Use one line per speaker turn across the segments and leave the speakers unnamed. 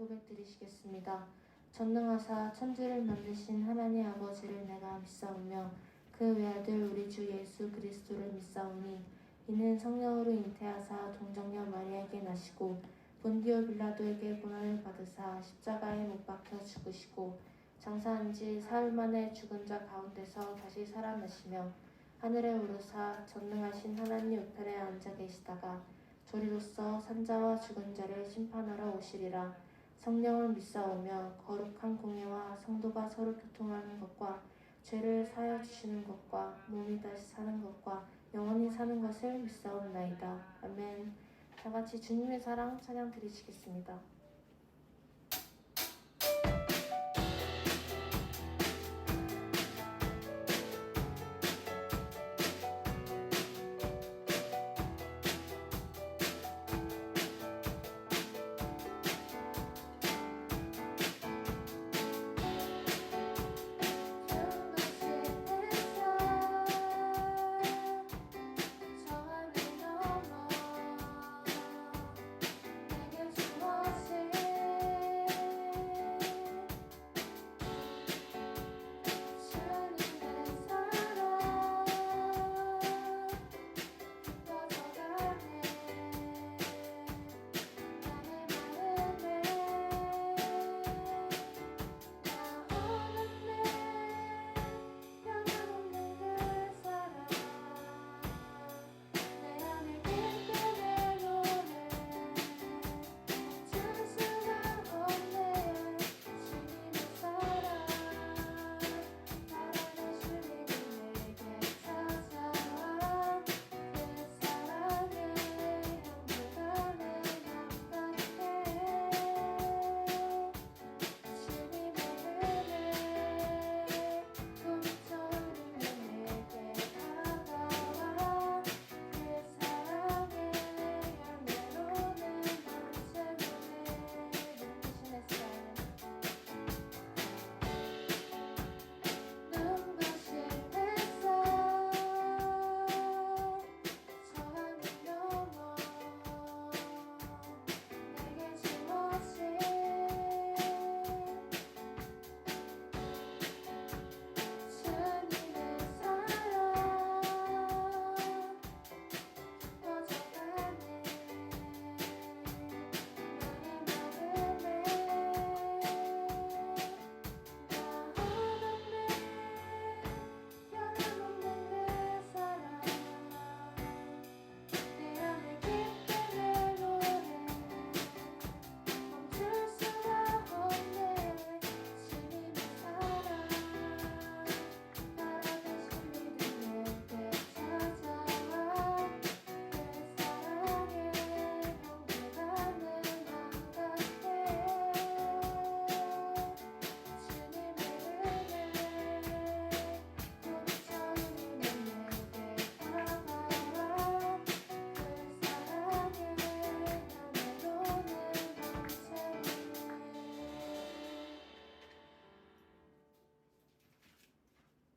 고백드리시겠습니다. 전능하사 천지를 만드신 하나님 아버지를 내가 믿사오며 그 외아들 우리 주 예수 그리스도를 믿사오니 이는 성령으로 잉태하사 동정녀 마리아에게 나시고 본디오 빌라도에게 고난을 받으사 십자가에 못 박혀 죽으시고 장사한 지 사흘 만에 죽은 자 가운데서 다시 살아나시며 하늘에 오르사 전능하신 하나님 우편에 앉아 계시다가 조리로서 산자와 죽은 자를 심판하러 오시리라. 성령을 믿사오며 거룩한 공예와 성도가 서로 교통하는 것과 죄를 사하여 주시는 것과 몸이 다시 사는 것과 영원히 사는 것을 믿사옵나이다. 아멘. 다 같이 주님의 사랑 찬양 드리시겠습니다.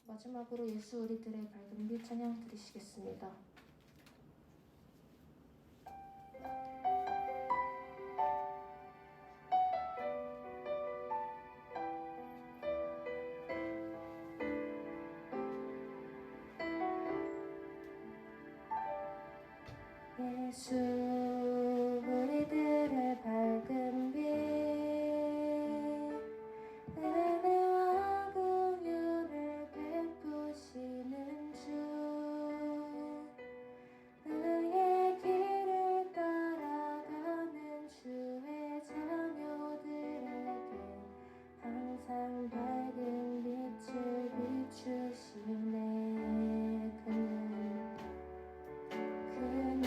마지막으로 예수 우리들의 밝은 빛 찬양 드리시겠습니다. 예수 우리들의 밝은 빛 은혜와 긍휼을 베푸시는 주 의의 길을 따라가는 주의 자녀들에게 항상 밝은 빛을 비추시네. 그는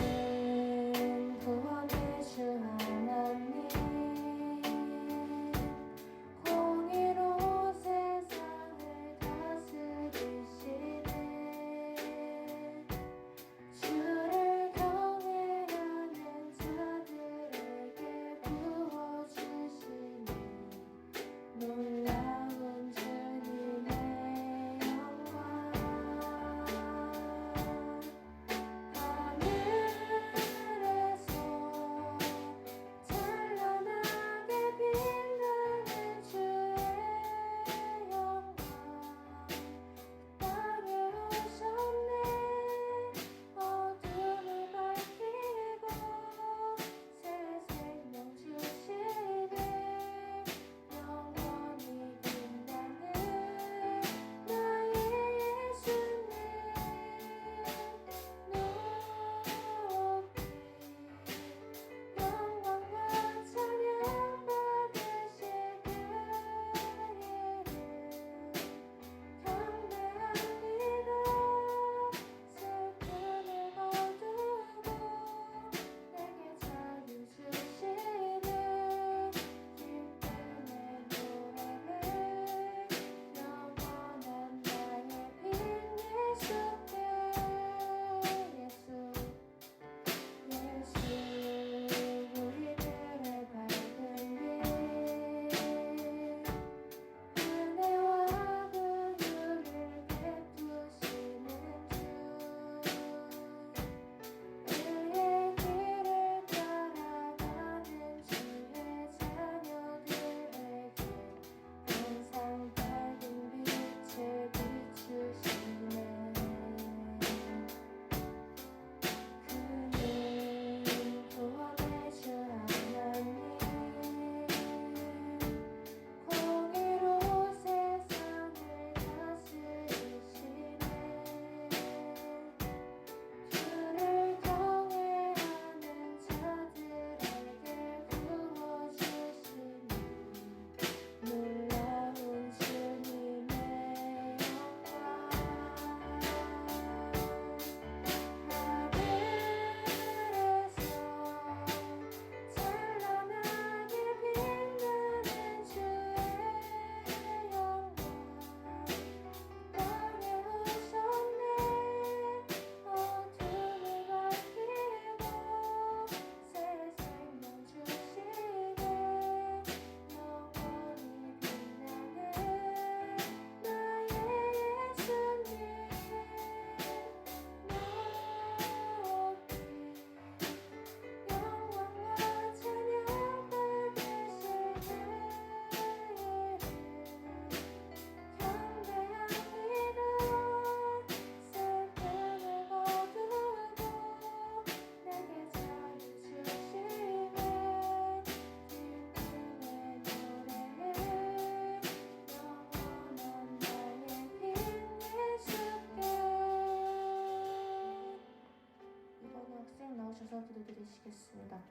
기도드렸습니다.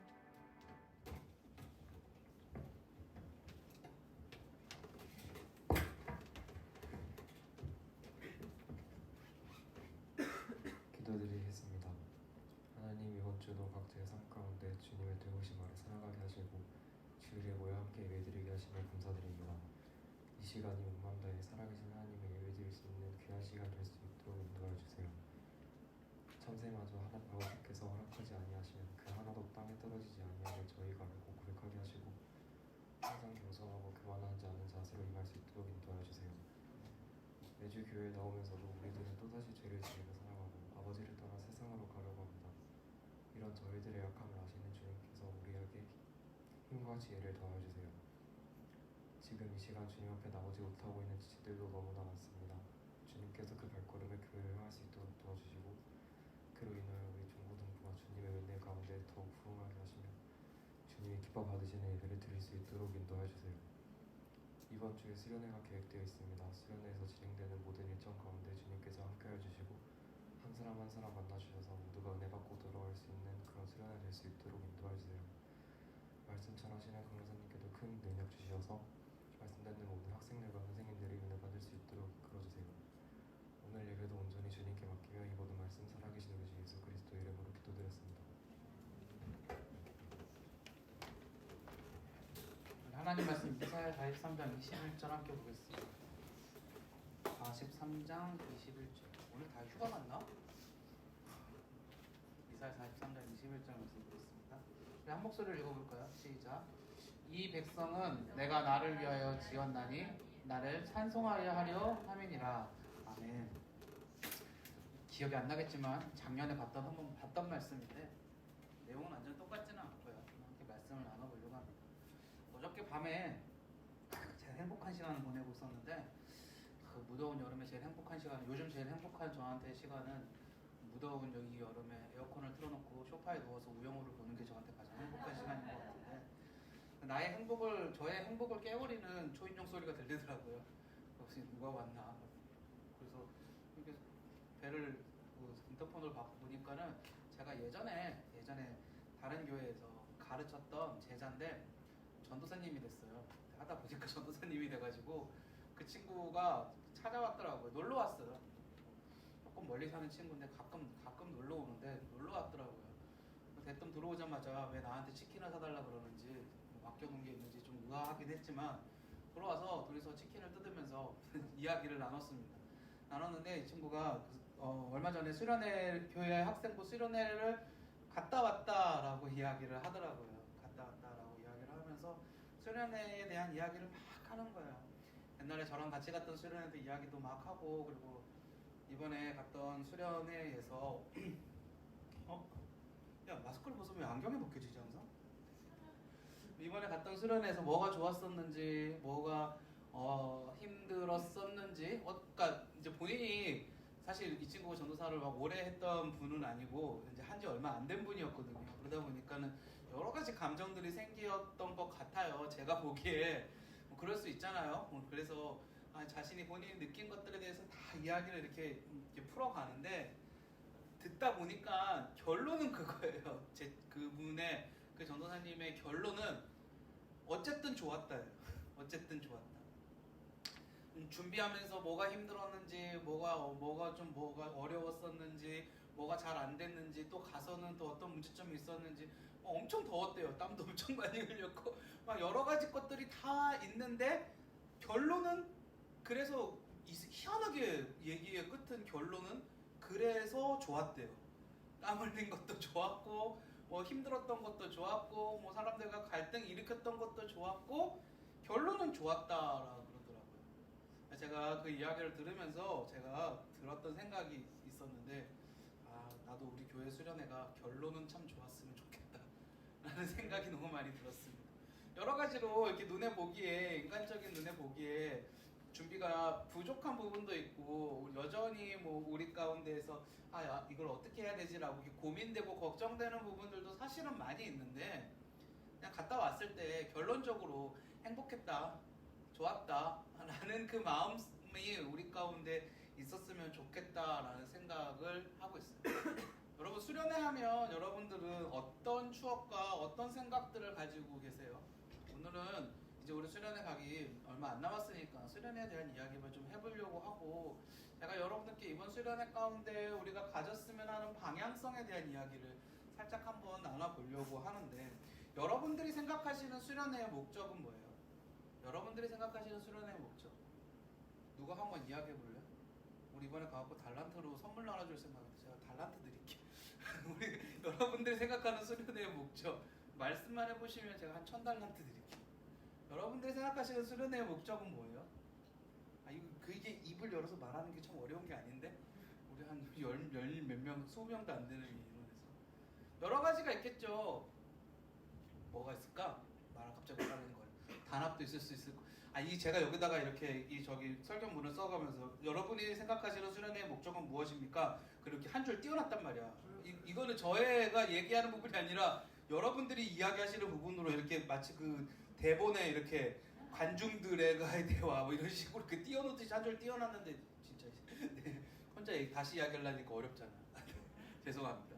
기도드리겠습니다. 하나님, 이번 주도 각자의 삶 가운데 주님의 뜨거우신 말을 살아가게 하시고 주일에 모여 함께 예배드리게 하시며 감사드립니다. 이 시간이 온 마음 다해 살아계신 하나님의 예배드릴 수 있는 귀한 시간 될 수 있도록 인도하여 주세요. 참새마저 아버지께서 허락하지 아니하시면 그 하나도 땅에 떨어지지 아니하게 저희가 알고 고백하게 하시고 항상 겸손하고 교만하지 않은 자세로 임할 수 있도록 인도하여 주세요. 매주 교회에 나오면서도 우리들은 또다시 죄를 지으며 살아가고 아버지를 떠나 세상으로 가려고 합니다. 이런 저희들의 약함을 아시는 주님께서 우리에게 힘과 지혜를 더하여 주세요. 지금 이 시간 주님 앞에 나오지 못하고 있는 지체들도 너무나 많습니다. 주님께서 그 발걸음을 교회를 향할 수 있도록 도와주시고 그로 인하여 우리 중고등부가 주님의 은혜 가운데 더욱 부흥하게 하시며 주님이 기뻐 받으시는 예배를 드릴 수 있도록 인도해 주세요. 이번 주에 수련회가 계획되어 있습니다. 수련회에서 진행되는 모든 일정 가운데 주님께서 함께해 주시고 한 사람 한 사람 만나주셔서 모두가 은혜 받고 돌아올 수 있는 그런 수련회 될 수 있도록 인도해 주세요. 말씀 전하시는 강사님께도 큰 능력 주셔서 말씀 듣는 모든 학생들과 선생님들이 은혜 받을 수 있도록 이끌어주세요. 오늘 예배도 온전히 주님께 맡기며 이 모든 말씀 살아계신 우리 주 예수 그리스도 이름으로 기도드렸습니다.
하나님 말씀 이사야 43장 21절 함께 보겠습니다. 43장 21절. 오늘 다 휴가 갔나? 이사야 43장 21절 말씀 보겠습니다. 우리 한 목소리를 읽어볼까요? 시작. 이 백성은 내가 나를 위하여 지었나니 나를 찬송하려 하려 함이니라. 아멘. 기억이 안 나겠지만 작년에 한번 봤던 말씀인데 내용은 완전 똑같지는 않고요. 함께 말씀을 나눠보려고 합니다. 어저께 밤에 제일 행복한 시간을 보내고 있었는데 그 무더운 여름에 제일 행복한 시간, 요즘 제일 행복한 저한테 시간은 무더운 이 여름에 에어컨을 틀어놓고 소파에 누워서 우영우를 보는 게 저한테 가장 행복한 시간인 것 같은데 저의 행복을 깨버리는 초인종 소리가 들리더라고요. 혹시 누가 왔나? 그래서 이렇게 배를 인터폰을 보니까는 제가 예전에 다른 교회에서 가르쳤던 제자인데 전도사님이 됐어요. 하다 보니까 전도사님이 돼가지고 그 친구가 찾아왔더라고요. 놀러 왔어요. 조금 멀리 사는 친구인데 가끔 놀러 오는데 놀러 왔더라고요. 대뜸 들어오자마자 왜 나한테 치킨을 사달라 그러는지 맡겨놓은 게 있는지 좀 의아하긴 했지만 들어와서 둘이서 치킨을 뜯으면서 이야기를 나눴는데 이 친구가 얼마 전에 교회 학생부 수련회를 갔다 왔다라고 이야기를 하더라고요. 갔다 왔다라고 이야기를 하면서 수련회에 대한 이야기를 막 하는 거예요. 옛날에 저랑 같이 갔던 수련회도 이야기도 막 하고 그리고 이번에 갔던 수련회에서 야 마스크를 벗으면 왜 안경이 벗겨지지 항상? 이번에 갔던 수련회에서 뭐가 좋았었는지 뭐가 힘들었었는지 그러니까 이제 본인이 사실 이 친구가 전도사를 막 오래 했던 분은 아니고 이제 한지 얼마 안 된 분이었거든요. 그러다 보니까는 여러 가지 감정들이 생겼던 것 같아요. 제가 보기에 뭐 그럴 수 있잖아요. 그래서 자신이 본인이 느낀 것들에 대해서 다 이야기를 이렇게 풀어가는데 듣다 보니까 결론은 그거예요. 그분의 그 전도사님의 결론은 어쨌든 좋았다예요. 어쨌든 좋았다. 준비하면서 뭐가 힘들었는지, 뭐가 어려웠었는지, 뭐가 잘 안 됐는지, 또 가서는 또 어떤 문제점이 있었는지, 엄청 더웠대요. 땀도 엄청 많이 흘렸고, 막 여러 가지 것들이 다 있는데 결론은 그래서 희한하게 얘기의 끝은 결론은 그래서 좋았대요. 땀 흘린 것도 좋았고, 뭐 힘들었던 것도 좋았고, 뭐 사람들과 갈등 일으켰던 것도 좋았고, 결론은 좋았다라고 그러더라고요. 제가 그 이야기를 들으면서 제가 들었던 생각이 있었는데, 나도 우리 교회 수련회가 결론은 참 좋았으면 좋겠다 라는 생각이 너무 많이 들었습니다. 여러 가지로 이렇게 인간적인 눈에 보기에 준비가 부족한 부분도 있고 여전히 뭐 우리 가운데에서 이걸 어떻게 해야 되지라고 고민되고 걱정되는 부분들도 사실은 많이 있는데 그냥 갔다 왔을 때 결론적으로 행복했다, 좋았다 라는 그 마음이 우리 가운데 있었으면 좋겠다라는 생각을 하고 있어요. 여러분 수련회 하면 여러분들은 어떤 추억과 어떤 생각들을 가지고 계세요? 오늘은 이제 우리 수련회 가기 얼마 안 남았으니까 수련회에 대한 이야기를 좀 해보려고 하고, 제가 여러분들께 이번 수련회 가운데 우리가 가졌으면 하는 방향성에 대한 이야기를 살짝 한번 나눠보려고 하는데, 여러분들이 생각하시는 수련회의 목적은 뭐예요? 여러분들이 생각하시는 수련회의 목적, 누가 한번 이야기해 볼래요? 우리 이번에 가갖고 달란트로 선물 나눠줄 생각인데 제가 달란트 드릴게요. 우리 여러분들이 생각하는 수련회의 목적 말씀만 해보시면 제가 한 1000달란트 드릴게요. 여러분들이 생각하시는 수련회의 목적은 뭐예요? 그게 입을 열어서 말하는 게 참 어려운 게 아닌데, 우리 한 몇 명, 20명도 안 되는 인원에서 여러 가지가 있겠죠. 뭐가 있을까? 갑자기 말하는 거예요. 단합도 있을 수 있을 거. 제가 여기다가 이렇게 설교문을 써가면서 여러분이 생각하시는 수련회의 목적은 무엇입니까? 그렇게 한 줄 띄워놨단 말이야. 이거는 저희가 얘기하는 부분이 아니라 여러분들이 이야기하시는 부분으로 이렇게 마치 그 대본에 이렇의 관중들과의 대화 뭐 이런 식으로 이렇게 띄워놓듯이 한 줄 띄워놨는데 진짜 네, 혼자 다시 이야기하려니까 어렵잖아. 죄송합니다.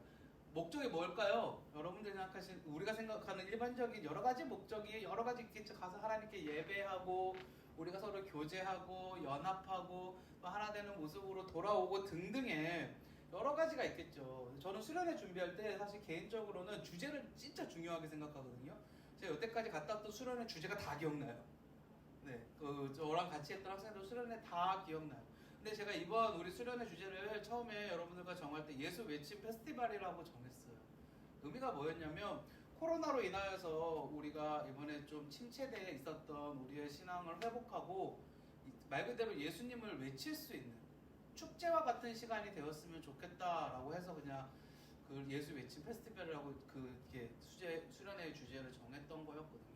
목적이 뭘까요? 여러분들이 생각하신, 우리가 생각하는 일반적인 여러 가지 목적이 여러 가지 있겠죠. 가서 하나님께 예배하고 우리가 서로 교제하고 연합하고 또 하나 되는 모습으로 돌아오고 등등의 여러 가지가 있겠죠. 저는 수련회 준비할 때 사실 개인적으로는 주제를 진짜 중요하게 생각하거든요. 제가 여태까지 갔다 왔던 수련회 주제가 다 기억나요. 네, 저랑 같이 했던 학생들 수련회 다 기억나요. 근데 제가 이번 우리 수련회 주제를 처음에 여러분들과 정할 때 예수 외침 페스티벌이라고 정했어요. 의미가 뭐였냐면, 코로나로 인하여서 우리가 이번에 좀 침체되어 있었던 우리의 신앙을 회복하고 말 그대로 예수님을 외칠 수 있는 축제와 같은 시간이 되었으면 좋겠다라고 해서 그냥 그 예수 외침 페스티벌이라고 수련회의 주제를 정했던 거였거든요.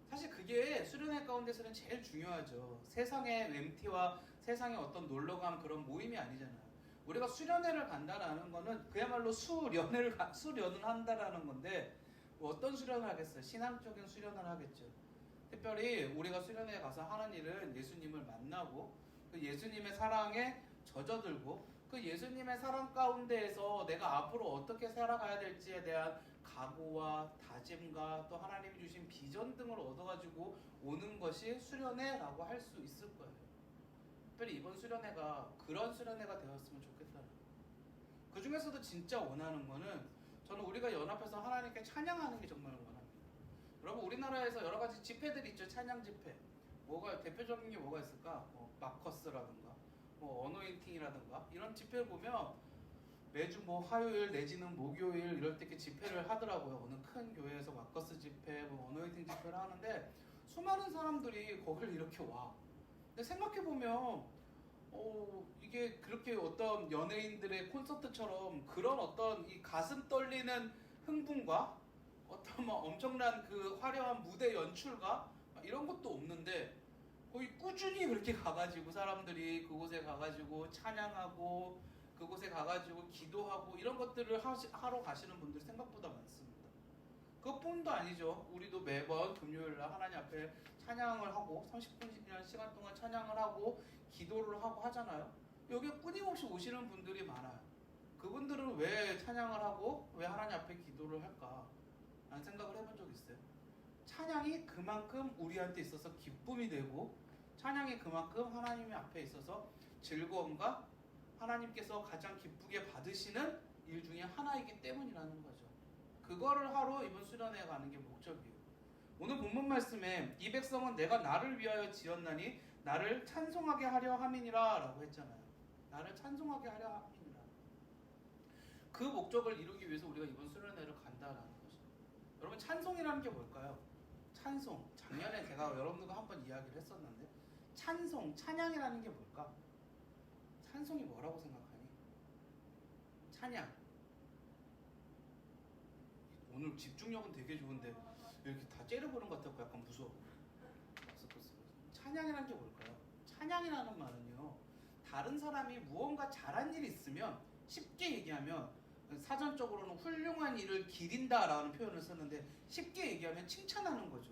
사실 그게 수련회 가운데서는 제일 중요하죠. 세상의 MT와 세상의 어떤 놀러간 그런 모임이 아니잖아요. 우리가 수련회를 간다라는 거는 그야말로 수련을 한다라는 건데, 어떤 수련을 하겠어요? 신앙적인 수련을 하겠죠. 특별히 우리가 수련회에 가서 하는 일은 예수님을 만나고 그 예수님의 사랑에 젖어들고 그 예수님의 사랑 가운데에서 내가 앞으로 어떻게 살아가야 될지에 대한 각오와 다짐과 또 하나님이 주신 비전 등을 얻어가지고 오는 것이 수련회라고 할 수 있을 거예요. 특별히 이번 수련회가 그런 수련회가 되었으면 좋겠다는 거예요. 그 중에서도 진짜 원하는 거는, 저는 우리가 연합해서 하나님께 찬양하는 게 정말 원합니다. 여러분, 우리나라에서 여러 가지 집회들이 있죠. 찬양 집회. 대표적인 게 뭐가 있을까? 마커스라든가 어노인팅이라든가 이런 집회를 보면 매주 화요일 내지는 목요일 이럴 때 이렇게 집회를 하더라고요. 어느 큰 교회에서 마커스 집회, 어노인팅 집회를 하는데 수많은 사람들이 거기를 이렇게 와. 근데 생각해보면 이게 그렇게 어떤 연예인들의 콘서트처럼 그런 어떤 이 가슴 떨리는 흥분과 어떤 엄청난 그 화려한 무대 연출과 이런 것도 없는데, 거의 꾸준히 그렇게 가가지고 사람들이 그곳에 가가지고 찬양하고 그곳에 가가지고 기도하고 이런 것들을 하러 가시는 분들이 생각보다 많습니다. 그것뿐도 아니죠. 우리도 매번 금요일날 하나님 앞에 찬양을 하고 30분이라는 시간 동안 찬양을 하고 기도를 하고 하잖아요. 여기에 끊임없이 오시는 분들이 많아요. 그분들은 왜 찬양을 하고 왜 하나님 앞에 기도를 할까? 라는 생각을 해본 적 있어요. 찬양이 그만큼 우리한테 있어서 기쁨이 되고, 찬양이 그만큼 하나님 앞에 있어서 즐거움과 하나님께서 가장 기쁘게 받으시는 일 중에 하나이기 때문이라는 거죠. 그거를 하러 이번 수련회에 가는 게 목적이에요. 오늘 본문 말씀에 이 백성은 내가 나를 위하여 지었나니 나를 찬송하게 하려 함이니라 라고 했잖아요. 나를 찬송하게 하려 함이니라. 그 목적을 이루기 위해서 우리가 이번 수련회를 간다라는 거죠. 여러분, 찬송이라는 게 뭘까요? 찬송. 작년에 제가 여러분들과 한번 이야기를 했었는데, 찬양이라는 게 뭘까? 찬송이 뭐라고 생각하니? 찬양. 오늘 집중력은 되게 좋은데 이렇게 다 째려보는 것 같아서 약간 무서워. 찬양이라는 게 뭘까요? 찬양이라는 말은요, 다른 사람이 무언가 잘한 일이 있으면, 쉽게 얘기하면 사전적으로는 훌륭한 일을 기린다라는 표현을 쓰는데, 쉽게 얘기하면 칭찬하는 거죠.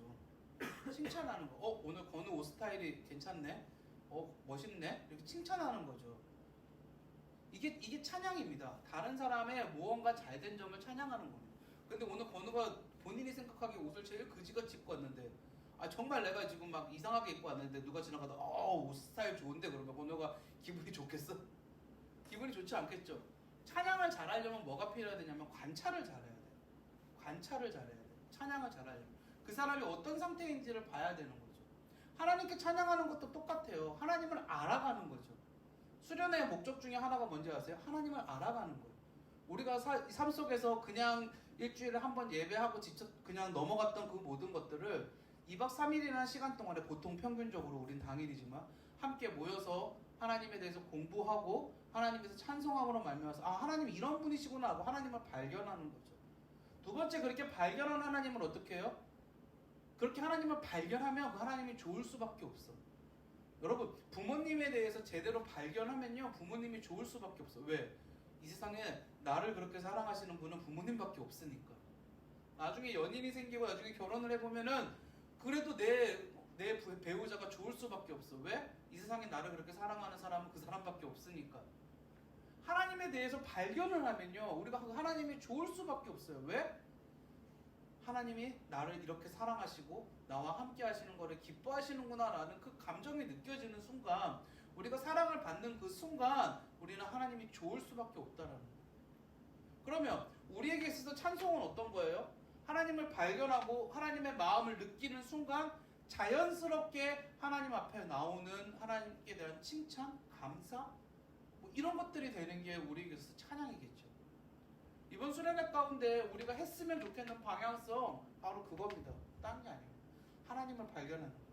칭찬하는 거. 오늘 건우 옷 스타일이 괜찮네. 멋있네. 이렇게 칭찬하는 거죠. 이게 찬양입니다. 다른 사람의 무언가 잘된 점을 찬양하는 거예요. 근데 오늘 건우가 본인이 생각하기에 옷을 제일 그지같이 입고 왔는데 정말 내가 지금 막 이상하게 입고 왔는데 누가 지나가다 옷 스타일 좋은데 그러면 건우가 기분이 좋겠어? 기분이 좋지 않겠죠? 찬양을 잘하려면 뭐가 필요해야 되냐면 관찰을 잘해야 돼요. 관찰을 잘해야 돼요. 찬양을 잘하려면 그 사람이 어떤 상태인지를 봐야 되는 거죠. 하나님께 찬양하는 것도 똑같아요. 하나님을 알아가는 거죠. 수련의 목적 중에 하나가 뭔지 아세요? 하나님을 알아가는 거예요. 우리가 삶 속에서 그냥 일주일에 한 번 예배하고 지쳐 그냥 넘어갔던 그 모든 것들을 2박 3일이라는 시간 동안에 보통 평균적으로 우린 당일이지만 함께 모여서 하나님에 대해서 공부하고 하나님께서 찬송함으로 말미암아서 하나님 이런 분이시구나 하고 하나님을 발견하는 거죠. 두 번째, 그렇게 발견한 하나님을 어떻게 해요? 그렇게 하나님을 발견하면 그 하나님이 좋을 수밖에 없어. 여러분, 부모님에 대해서 제대로 발견하면요 부모님이 좋을 수밖에 없어. 왜? 이 세상에 나를 그렇게 사랑하시는 분은 부모님밖에 없으니까. 나중에 연인이 생기고 나중에 결혼을 해보면은 그래도 내 배우자가 좋을 수밖에 없어. 왜? 이 세상에 나를 그렇게 사랑하는 사람은 그 사람밖에 없으니까. 하나님에 대해서 발견을 하면요 우리가 하나님이 좋을 수밖에 없어요. 왜? 하나님이 나를 이렇게 사랑하시고 나와 함께 하시는 거를 기뻐하시는구나 라는 그 감정이 느껴지는 순간, 우리가 사랑을 받는 그 순간 우리는 하나님이 좋을 수밖에 없다라는 거예요. 그러면 우리에게 있어서 찬송은 어떤 거예요? 하나님을 발견하고 하나님의 마음을 느끼는 순간 자연스럽게 하나님 앞에 나오는 하나님께 대한 칭찬, 감사 이런 것들이 되는 게 우리에게 있어서 찬양이겠죠. 이번 수련회 가운데 우리가 했으면 좋겠는 방향성 바로 그겁니다. 딴 게 아니에요. 하나님을 발견하는 거예요.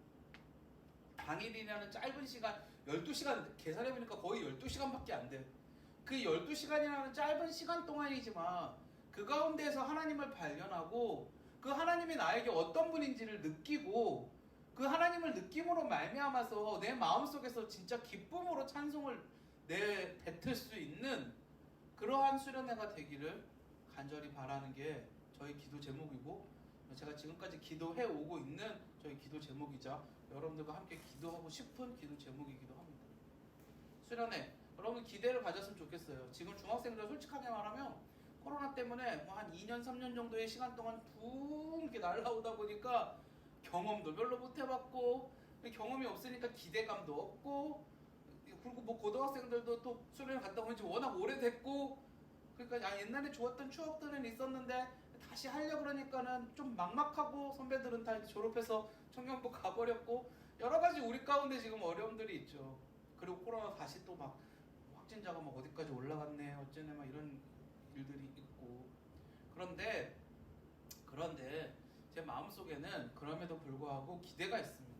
당일이라는 짧은 시간, 12시간 계산해보니까 거의 12시간밖에 안 돼. 그 12시간이라는 짧은 시간 동안이지만 그 가운데에서 하나님을 발견하고 그 하나님이 나에게 어떤 분인지를 느끼고 그 하나님을 느낌으로 말미암아서 내 마음속에서 진짜 기쁨으로 찬송을 뱉을 수 있는 그러한 수련회가 되기를 간절히 바라는 게 저희 기도 제목이고, 제가 지금까지 기도해 오고 있는 저희 기도 제목이자 여러분들과 함께 기도하고 싶은 기도 제목이기도 합니다. 수련회 여러분 기대를 가졌으면 좋겠어요. 지금 중학생들 솔직하게 말하면 코로나 때문에 한 2년 3년 정도의 시간 동안 붕 이렇게 날아오다 보니까 경험도 별로 못 해봤고, 경험이 없으니까 기대감도 없고, 그리고 뭐 고등학생들도 또 수련회 갔다 오면 워낙 오래됐고, 그러니까 옛날에 좋았던 추억들은 있었는데 다시 하려고 그러니까는 좀 막막하고, 선배들은 다 졸업해서 청년부 가버렸고, 여러 가지 우리 가운데 지금 어려움들이 있죠. 그리고 코로나 다시 또 막 확진자가 막 어디까지 올라갔네 어쩌네 막 이런 일들이 있고. 그런데 제 마음속에는 그럼에도 불구하고 기대가 있습니다.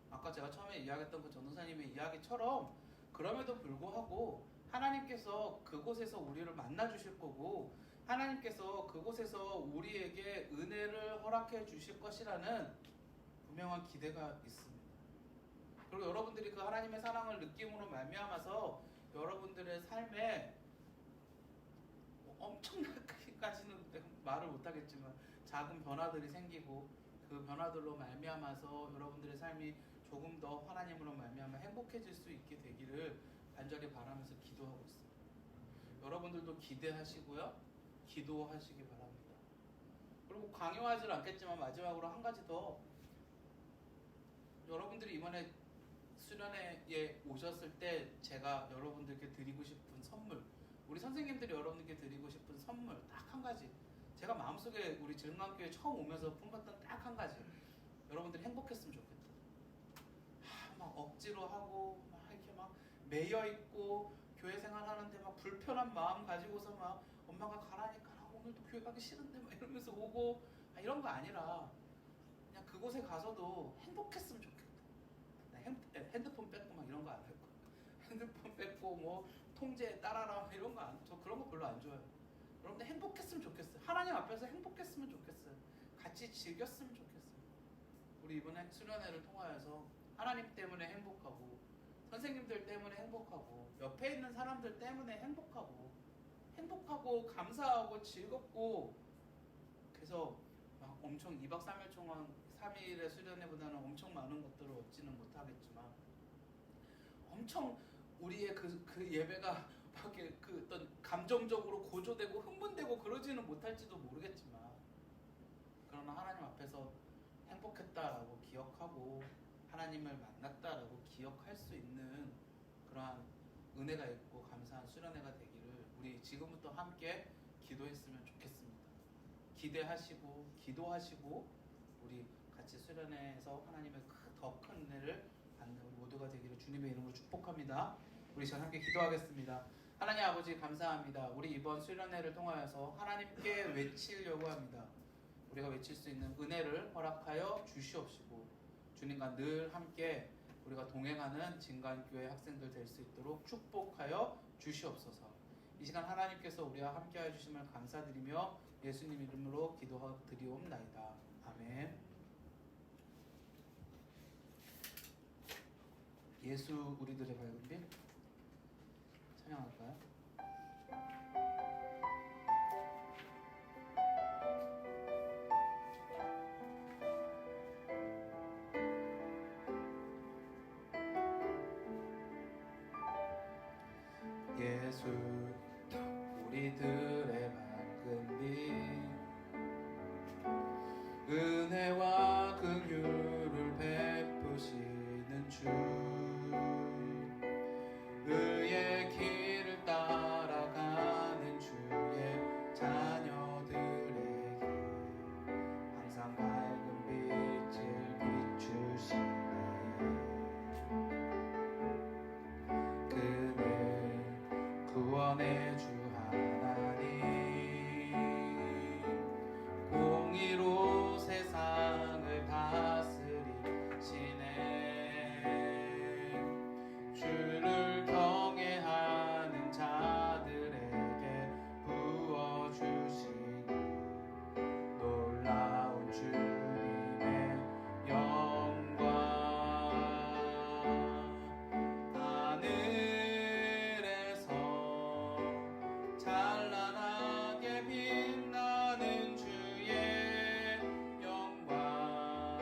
아까 제가 처음에 이야기했던 그 전도사님의 이야기처럼 그럼에도 불구하고 하나님께서 그곳에서 우리를 만나 주실 거고, 하나님께서 그곳에서 우리에게 은혜를 허락해 주실 것이라는 분명한 기대가 있습니다. 그리고 여러분들이 그 하나님의 사랑을 느낌으로 말미암아서 여러분들의 삶에 엄청나게까지는 말을 못하겠지만 작은 변화들이 생기고, 그 변화들로 말미암아서 여러분들의 삶이 조금 더 하나님으로 말미암아 행복해질 수 있게 되기를 간절히 바라면서 기도하고 있습니다. 여러분들도 기대하시고요, 기도하시기 바랍니다. 그리고 강요하지는 않겠지만 마지막으로 한 가지 더, 여러분들이 이번에 수련회에 오셨을 때 제가 여러분들께 드리고 싶은 선물, 우리 선생님들이 여러분들께 드리고 싶은 선물 딱 한 가지, 제가 마음속에 우리 즐문학교에 처음 오면서 품었던 딱 한 가지, 여러분들이 행복했으면 좋겠다. 막 억지로 하고 막 이렇게 막 매여 있고 교회 생활하는데 막 불편한 마음 가지고서 막 엄마가 가라니까 오늘도 교회 가기 싫은데 막 이러면서 오고, 이런 거 아니라 그냥 그곳에 가서도 행복했으면 좋겠다. 핸드폰 뺏고 막 이런 거 안 할 거야. 핸드폰 뺏고 뭐 통제 따라라 이런 거 저 그런 거 별로 안 좋아해요. 여러분들 행복했으면 좋겠어요. 하나님 앞에서 행복했으면 좋겠어요. 같이 즐겼으면 좋겠어요. 우리 이번에 수련회를 통하여서 하나님 때문에 행복하고, 선생님들 때문에 행복하고, 옆에 있는 사람들 때문에 행복하고 감사하고 즐겁고, 그래서 막 엄청 2박 3일 동안 3일의 수련회보다는 엄청 많은 것들을 얻지는 못하겠지만 엄청 우리의 그 예배가 이렇게 그 어떤 감정적으로 고조되고 흥분되고 그러지는 못할지도 모르겠지만, 그러나 하나님 앞에서 행복했다라고 기억하고 하나님을 만났다라고 기억할 수 있는 그러한 은혜가 있고 감사한 수련회가 되기를 우리 지금부터 함께 기도했으면 좋겠습니다. 기대하시고 기도하시고 우리 같이 수련회에서 하나님의 더 큰 은혜를 받는 우리 모두가 되기를 주님의 이름으로 축복합니다. 우리 시간 함께 기도하겠습니다. 하나님 아버지 감사합니다. 우리 이번 수련회를 통하여서 하나님께 외치려고 합니다. 우리가 외칠 수 있는 은혜를 허락하여 주시옵시고 주님과 늘 함께 우리가 동행하는 진간교회 학생들 될 수 있도록 축복하여 주시옵소서. 이 시간 하나님께서 우리와 함께하여 주심을 감사드리며 예수님 이름으로 기도드리옵나이다. 아멘. 예수 우리들의 밝은 빛 찬양할까요? 예수 우리들의 밝은 빛 은혜와 긍휼을 베푸시는 주 의의 길을 따라가는 주의 자녀들에게 항상 밝은 빛을 비추시네. 그는 구원의 주 하나님 공의로 세상을 다스리시네. 주를 경외하는 자들에게 부어주시니 놀라운 주님의 영광 하늘에서 찬란하게 빛나는 주의 영광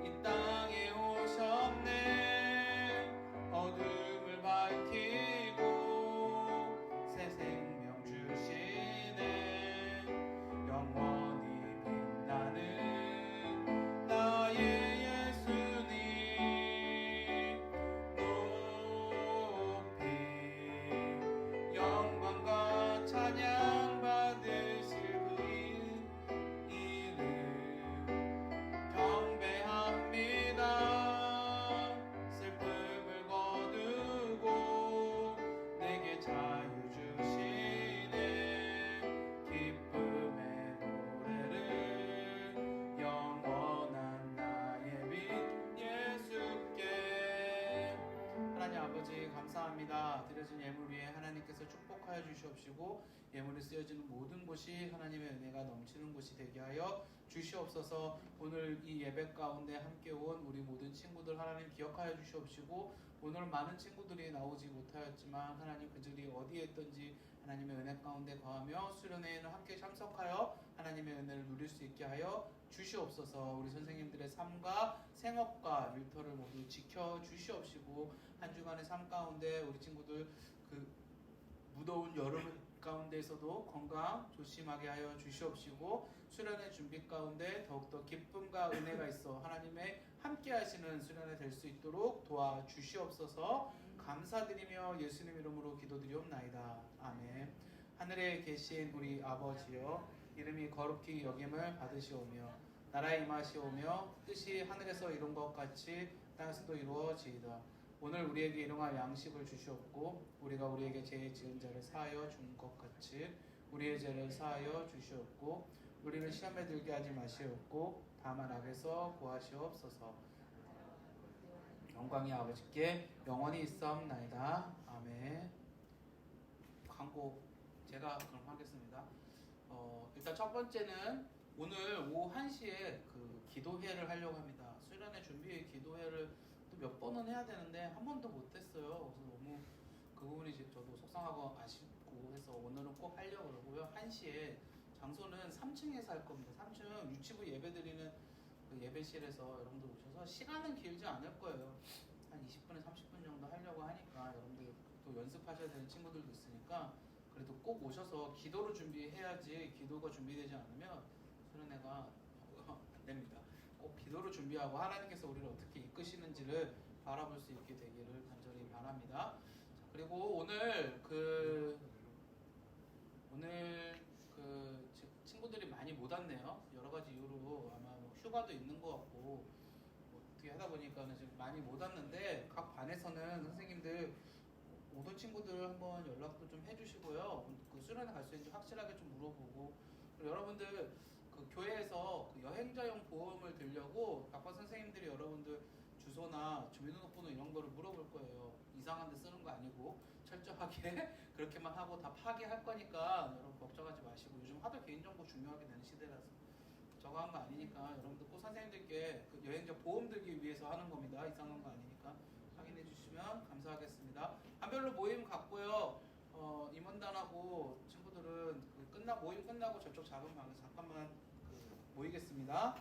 이 땅에 오셨네. 어둠을 밝히고 새 생명 주시네. 영원히 빛나는 나의 예수님 높이 영광과 찬양 받으실 그 이름 경배합니다. 슬픔을 거두고 내게 자유 주시네. 기쁨의 노래를 영원한 나의 빛 예수께. 하나님 아버지 감사합니다. 드려진 예물 위에 하나님께서 축복하여 주시옵시고 예물이 쓰여지는 모든 곳이 하나님의 은혜가 넘치는 곳이 되게 하여 주시옵소서. 오늘 이 예배 가운데 함께 온 우리 모든 친구들 하나님 기억하여 주시옵시고 오늘 많은 친구들이 나오지 못하였지만 하나님 그들이 어디에 있든지 하나님의 은혜 가운데 거하며 수련회에는 함께 참석하여 하나님의 은혜를 누릴 수 있게 하여 주시옵소서. 우리 선생님들의 삶과 생업과 일터를 모두 지켜 주시옵시고 한 주간의 삶 가운데 우리 친구들 그 무더운 여름 가운데에서도 건강 조심하게 하여 주시옵시고 수련회 준비 가운데 더욱더 기쁨과 은혜가 있어 하나님의 함께 하시는 수련회 될 수 있도록 도와주시옵소서. 감사드리며 예수님 이름으로 기도드리옵나이다. 아멘. 하늘에 계신 우리 아버지여 이름이 거룩히 여김을 받으시오며 나라에 임하시오며 뜻이 하늘에서 이룬 것 같이 땅에서도 이루어지이다. 오늘 우리에게 일용할 양식을 주시옵고 우리가 우리에게 죄 지은 자를 사하여 준 것 같이 우리의 죄를 사하여 주시옵고 우리를 시험에 들게 하지 마시옵고 다만 악에서 구하시옵소서. 영광이 아버지께 영원히 있사옵나이다. 아멘. 광고 제가 그럼 하겠습니다. 일단 첫 번째는 오늘 오후 1시에 그 기도회를 하려고 합니다. 수련회 준비 기도회를 또 몇 번은 해야 되는데 한 번도 못했어요. 그래서 너무 그 부분이 저도 속상하고 아쉽고 해서 오늘은 꼭 하려고 그러고요. 1시에 장소는 3층에서 할 겁니다. 3층 유치부 예배드리는 그 예배실에서 여러분들 오셔서 시간은 길지 않을 거예요. 한 20분에 30분 정도 하려고 하니까 여러분들 또 연습하셔야 되는 친구들도 있으니까 그래도 꼭 오셔서 기도를 준비해야지 기도가 준비되지 않으면 수련회가 안 됩니다. 꼭 기도를 준비하고 하나님께서 우리를 어떻게 이끄시는지를 바라볼 수 있게 되기를 간절히 바랍니다. 자, 그리고 오늘 친구들이 많이 못 왔네요. 여러 가지 이유로 아마 뭐 휴가도 있는 것 같고 뭐 어떻게 하다 보니까는 지금 많이 못 왔는데 각 반에서는 선생님들 오던 친구들 한번 연락도 좀 해주시고요. 그 수련회 갈 수 있는지 확실하게 좀 물어보고 그리고 여러분들 그 교회에서 그 여행자용 보험을 들려고 각반 선생님들이 여러분들 주소나 주민등록번호 이런 거를 물어볼 거예요. 이상한 데 쓰는 거 아니고 철저하게 그렇게만 하고 다 파기할 거니까 여러분 걱정하지 마시고 요즘 하도 개인정보 중요하게 되는 시대라서 저거 한 거 아니니까 여러분들 꼭 선생님들께 그 여행자 보험 들기 위해서 하는 겁니다. 이상한 거 아니니까 확인해 주시면 감사하겠습니다. 한별로 모임 갖고요. 임원단하고 친구들은 모임 끝나고 저쪽 작은 방에서 잠깐만 모이겠습니다.